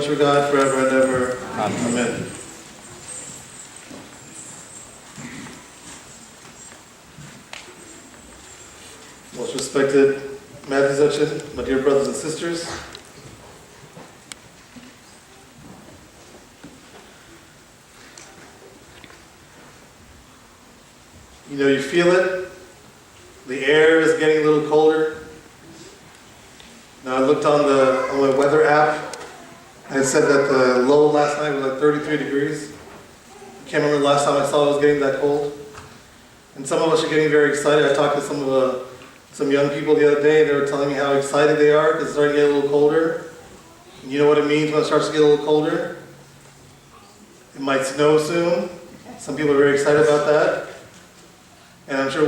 For God forever and ever. Amen. Most respected Matthew Zachin, my dear brothers and sisters, you know, you feel it. The air is getting a little colder. Now I looked on my weather app, and it said that the low last night was like 33 degrees. I can't remember the last time I saw it was getting that cold. And some of us are getting very excited. I talked to some young people the other day, and they were telling me how excited they are because it's starting to get a little colder. And you know what it means when it starts to get a little colder? It might snow soon. Some people are very excited about that. And I'm sure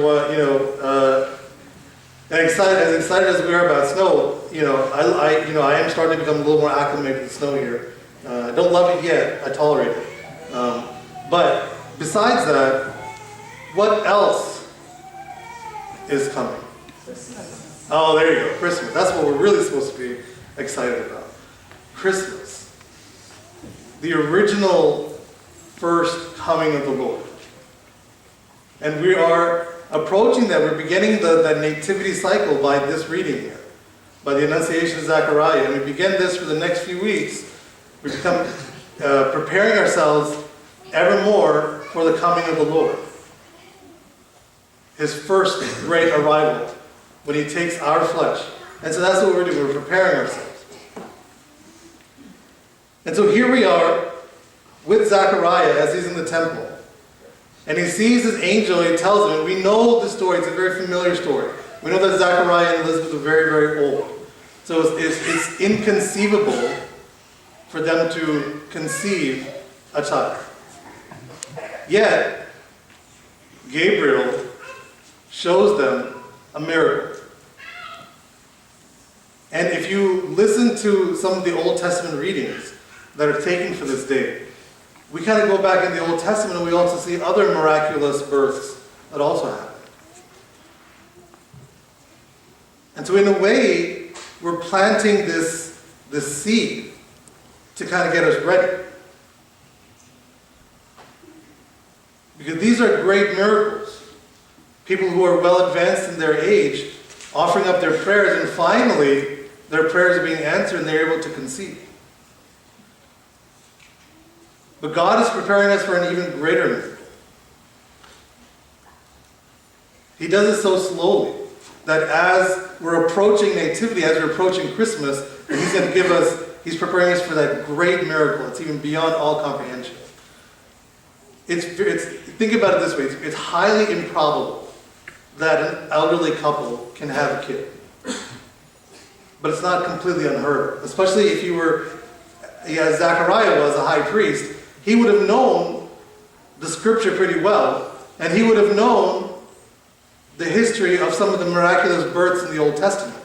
as excited as we are about snow, I am starting to become a little more acclimated to snow here. I don't love it yet. I tolerate it. But besides that, what else is coming? Christmas. Oh, there you go. Christmas. That's what we're really supposed to be excited about. Christmas. The original first coming of the Lord. And we are approaching that. We're beginning the nativity cycle by this reading here, by the Annunciation of Zechariah. And we begin this for the next few weeks. We become preparing ourselves ever more for the coming of the Lord. His first great arrival, when he takes our flesh. And so that's what we're doing. We're preparing ourselves. And so here we are with Zechariah as he's in the temple. And he sees his angel, and he tells him, and we know the story, it's a very familiar story. We know that Zechariah and Elizabeth are very, very old. So it's inconceivable for them to conceive a child. Yet, Gabriel shows them a miracle. And if you listen to some of the Old Testament readings that are taken for this day, we kind of go back in the Old Testament and we also see other miraculous births that also happen. And so in a way, we're planting this seed to kind of get us ready. Because these are great miracles. People who are well advanced in their age offering up their prayers, and finally their prayers are being answered and they're able to conceive. But God is preparing us for an even greater miracle. He does it so slowly that as we're approaching Nativity, as we're approaching Christmas, He's going to give us, He's preparing us for that great miracle. It's even beyond all comprehension. Think about it this way. It's highly improbable that an elderly couple can have a kid. But it's not completely unheard of. Especially if as Zechariah was a high priest, he would have known the scripture pretty well, and he would have known the history of some of the miraculous births in the Old Testament.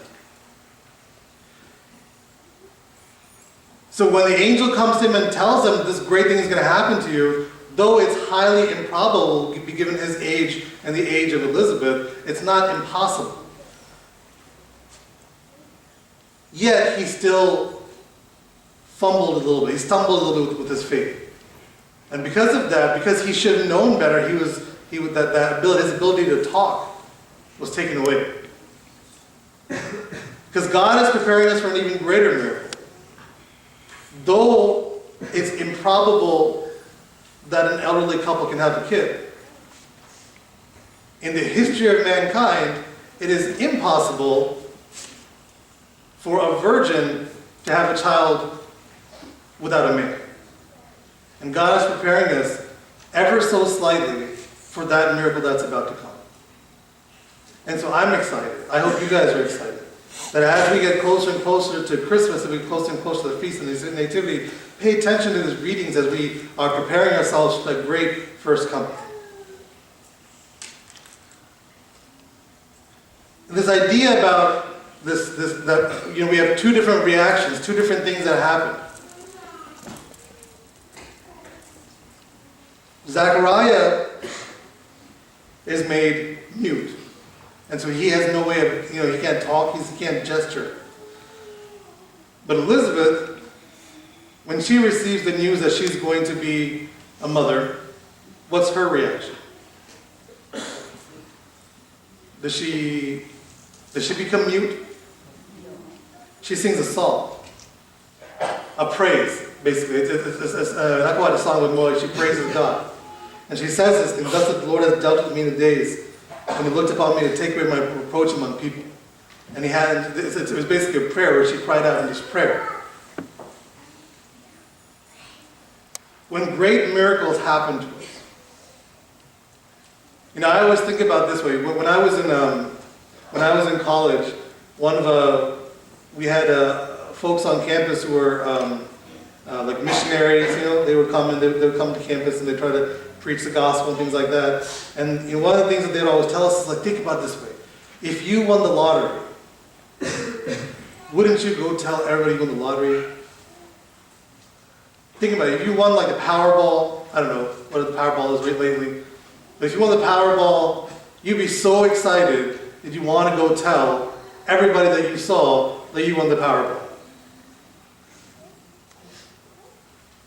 So when the angel comes to him and tells him this great thing is going to happen to you, though it's highly improbable, given his age and the age of Elizabeth, it's not impossible. Yet he still fumbled a little bit. He stumbled a little bit with his faith. And because of that, because he should have known better, his ability to talk was taken away. Because God is preparing us for an even greater miracle. Though it's improbable that an elderly couple can have a kid, in the history of mankind, it is impossible for a virgin to have a child without a male. And God is preparing us ever so slightly for that miracle that's about to come. And so I'm excited. I hope you guys are excited. That as we get closer and closer to Christmas, and we get closer and closer to the Feast of the Nativity, pay attention to these readings as we are preparing ourselves for that great first coming. This idea about we have two different reactions, two different things that happen. Zechariah is made mute. And so he has no way of, he can't talk, he can't gesture. But Elizabeth, when she receives the news that she's going to be a mother, what's her reaction? Does she become mute? She sings a song, a praise, basically. It's not quite a song, but more like she praises God. And she says this thing, thus the Lord has dealt with me in the days when he looked upon me to take away my reproach among people. And it was basically a prayer where she cried out in this prayer. When great miracles happen to us, I always think about it this way. When I was in college, we had folks on campus who were like missionaries. They would come and they would come to campus and they try to preach the gospel and things like that. And one of the things that they'd always tell us is like, think about it this way: if you won the lottery, wouldn't you go tell everybody you won the lottery? Think about it. If you won like the Powerball, I don't know what the Powerball is lately, but if you won the Powerball, you'd be so excited that you want to go tell everybody that you saw that you won the Powerball.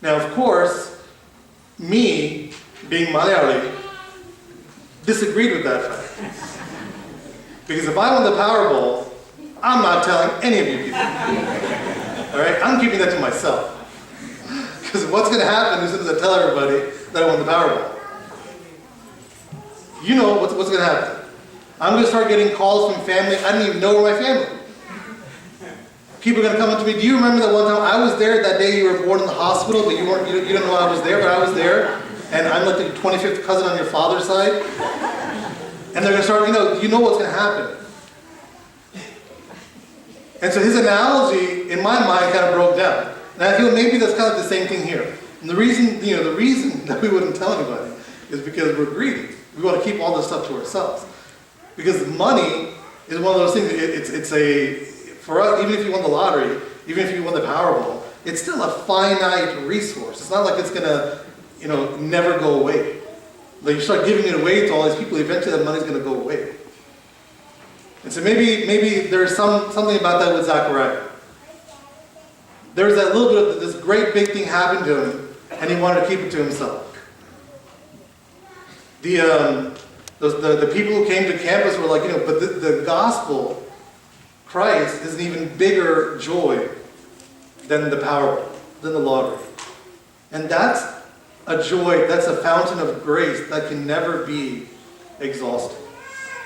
Now, of course, me, being Malayali, disagreed with that fact. Because if I won the Powerball, I'm not telling any of you people. All right? I'm keeping that to myself. Because what's going to happen as soon as I tell everybody that I won the Powerball? You know what's going to happen. I'm going to start getting calls from family. I don't even know where my family. People are going to come up to me. Do you remember that one time I was there that day you were born in the hospital, but you didn't know I was there, but I was there, and I'm like the 25th cousin on your father's side? And they're going to start, you know what's going to happen. And so his analogy, in my mind, kind of broke down. And I feel maybe that's kind of the same thing here. And the reason that we wouldn't tell anybody is because we're greedy. We want to keep all this stuff to ourselves. Because money is one of those things, for us, even if you won the lottery, even if you won the Powerball, it's still a finite resource. It's not like it's going to, never go away. Like you start giving it away to all these people, eventually that money's going to go away. And so maybe there's something about that with Zechariah. There was that little bit of this great big thing happened to him, and he wanted to keep it to himself. The people who came to campus were like, but the gospel, Christ, is an even bigger joy than the Powerball, than the lottery. And that's a joy, that's a fountain of grace that can never be exhausted.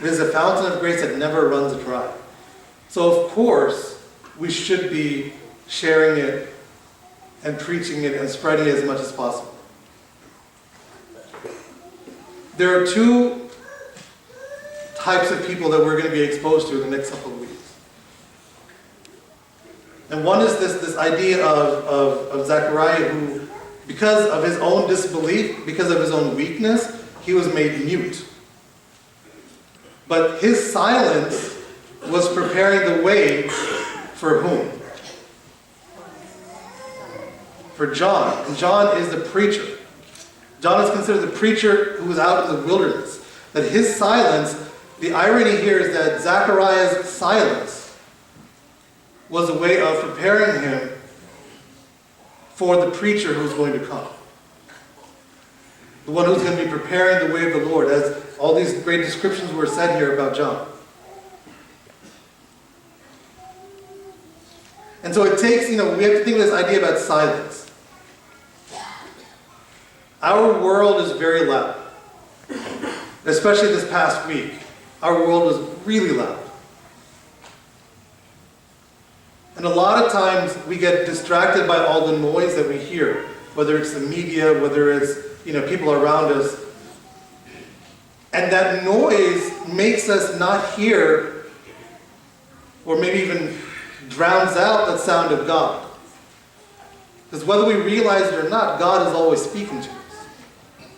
It is a fountain of grace that never runs dry. So of course, we should be sharing it and preaching it and spreading it as much as possible. There are two types of people that we're going to be exposed to in the next couple of weeks. And one is this idea of Zechariah who, because of his own disbelief, because of his own weakness, he was made mute. But his silence was preparing the way for whom? For John. And John is the preacher. John is considered the preacher who was out in the wilderness. That his silence, the irony here is that Zechariah's silence was a way of preparing him for the preacher who's going to come. The one who's going to be preparing the way of the Lord, as all these great descriptions were said here about John. And so it takes, we have to think of this idea about silence. Our world is very loud. Especially this past week. Our world was really loud. And a lot of times we get distracted by all the noise that we hear, whether it's the media, whether it's people around us. And that noise makes us not hear, or maybe even drowns out the sound of God. Because whether we realize it or not, God is always speaking to us.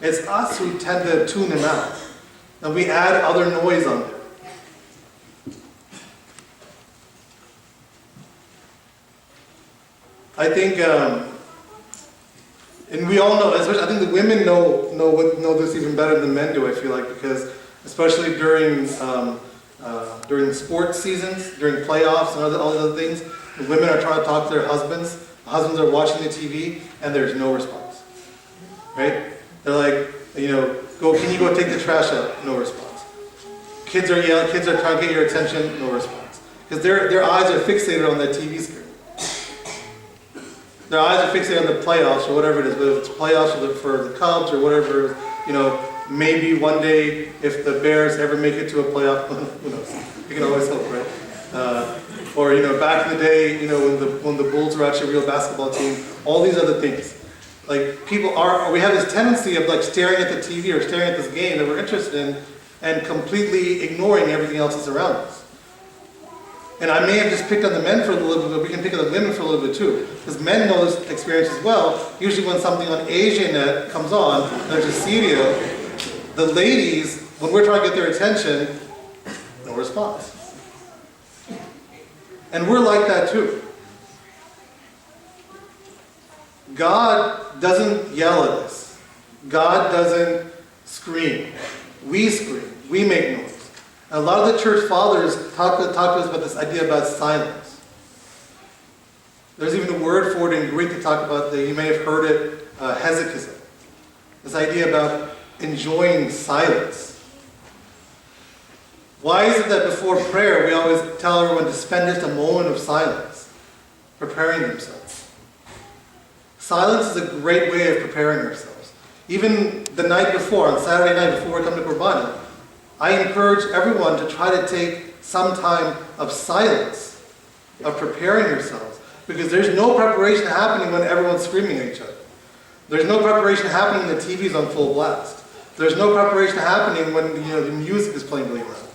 It's us who tend to tune him out. And we add other noise on there. I think, and we all know, especially I think the women know this even better than men do, I feel like, because especially during sports seasons, during playoffs and all the other things, the women are trying to talk to their husbands Husbands are watching the TV and there's no response, right? They're like, can you go take the trash out? No response. Kids are yelling, kids are trying to get your attention, no response. Because their eyes are fixated on that TV screen. Their eyes are fixated on the playoffs or whatever it is, whether it's playoffs for the Cubs or whatever, maybe one day if the Bears ever make it to a playoff, who knows? You can always hope, right? Or back in the day, when the Bulls were actually a real basketball team, all these other things. Like we have this tendency of like staring at the TV or staring at this game that we're interested in and completely ignoring everything else that's around us. And I may have just picked on the men for a little bit, but we can pick on the women for a little bit too. Because men know this experience as well. Usually when something on AsiaNet comes on, there's a serial, the ladies, when we're trying to get their attention, no response. And we're like that too. God doesn't yell at us. God doesn't scream. We scream. We make noise. And a lot of the church fathers talk to us about this idea about silence. There's even a word for it in Greek to talk about, that you may have heard it, hesychasm. This idea about enjoying silence. Why is it that before prayer we always tell everyone to spend just a moment of silence, preparing themselves? Silence is a great way of preparing ourselves. Even the night before, on Saturday night before we come to Qurbana, I encourage everyone to try to take some time of silence, of preparing yourselves, because there's no preparation happening when everyone's screaming at each other. There's no preparation happening when the TV's on full blast. There's no preparation happening when the music is playing really loud.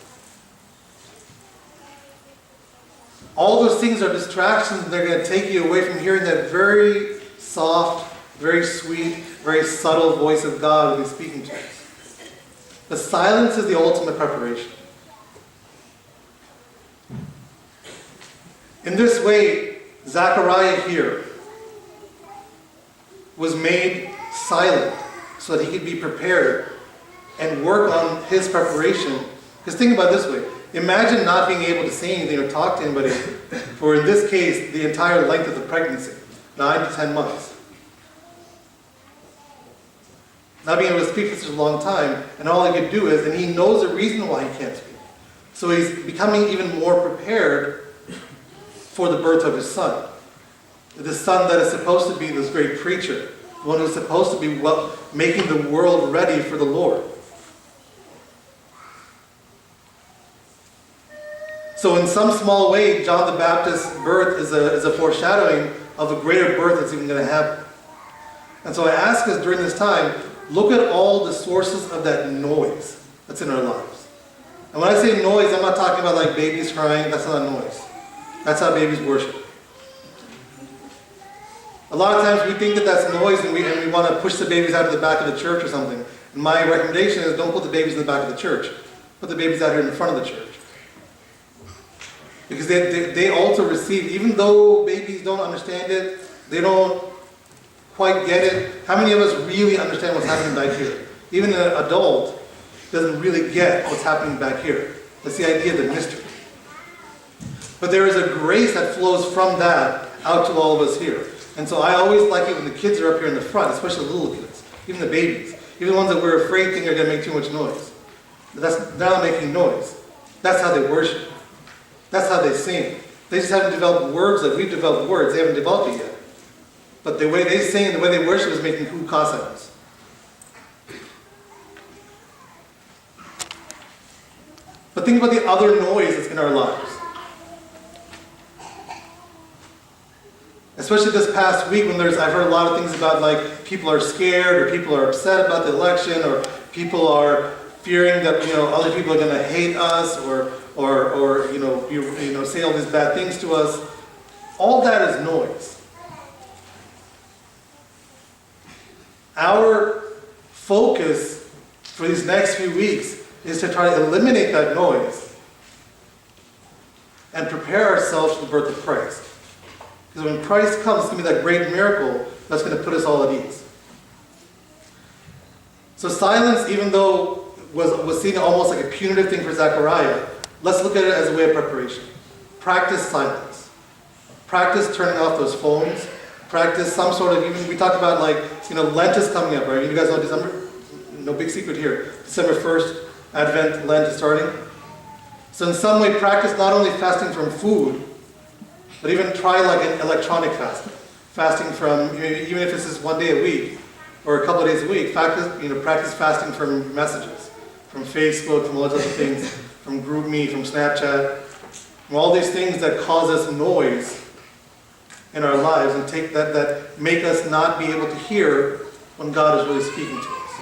All those things are distractions, and they're going to take you away from hearing that very soft, very sweet, very subtle voice of God who's speaking to us. The silence is the ultimate preparation. In this way, Zechariah here was made silent so that he could be prepared and work on his preparation. Because think about it this way. Imagine not being able to say anything or talk to anybody for, in this case, the entire length of the pregnancy, 9 to 10 months. Not being able to speak for such a long time, and all he could do is, and he knows the reason why he can't speak. So he's becoming even more prepared for the birth of his son. The son that is supposed to be this great preacher, the one who's supposed to be making the world ready for the Lord. So in some small way, John the Baptist's birth is a foreshadowing of a greater birth that's even going to happen. And so I ask us during this time, look at all the sources of that noise that's in our lives. And when I say noise, I'm not talking about like babies crying. That's not noise. That's how babies worship. A lot of times we think that that's noise and we want to push the babies out of the back of the church or something. And my recommendation is don't put the babies in the back of the church. Put the babies out here in the front of the church. Because they also receive, even though babies don't understand it, they don't quite get it. How many of us really understand what's happening back here? Even an adult doesn't really get what's happening back here. That's the idea of the mystery. But there is a grace that flows from that out to all of us here. And so I always like it when the kids are up here in the front, especially the little kids, even the babies, even the ones that we're afraid think are going to make too much noise. They're not making noise. That's how they worship. That's how they sing. They just haven't developed words like we've developed words. They haven't developed it yet. But the way they sing and the way they worship is making kuka sounds. But think about the other noise that's in our lives. Especially this past week when I've heard a lot of things about like people are scared or people are upset about the election or people are fearing that other people are going to hate us or say all these bad things to us. All that is noise. Our focus for these next few weeks is to try to eliminate that noise and prepare ourselves for the birth of Christ. Because when Christ comes, it's going to be that great miracle that's going to put us all at ease. So silence, even though was seen almost like a punitive thing for Zechariah, let's look at it as a way of preparation. Practice silence. Practice turning off those phones. Practice some sort of, even we talked about like, Lent is coming up, right? You guys know December, no big secret here. December 1st, Advent, Lent is starting. So in some way, practice not only fasting from food, but even try like an electronic fasting. Fasting from, even if it's just one day a week, or a couple of days a week, practice fasting from messages, from Facebook, from all those other things, from GroupMe, from Snapchat, from all these things that cause us noise in our lives and that make us not be able to hear when God is really speaking to us.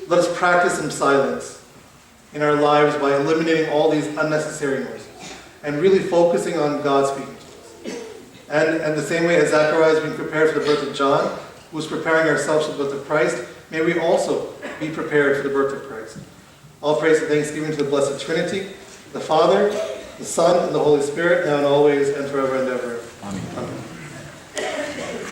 Let us practice in silence in our lives by eliminating all these unnecessary noises and really focusing on God speaking to us. And the same way as Zechariah is being prepared for the birth of John, who's preparing ourselves for the birth of Christ, may we also be prepared for the birth of Christ. All praise and thanksgiving to the Blessed Trinity, the Father, the Son, and the Holy Spirit, now and always, and forever and ever. Amen. Amen.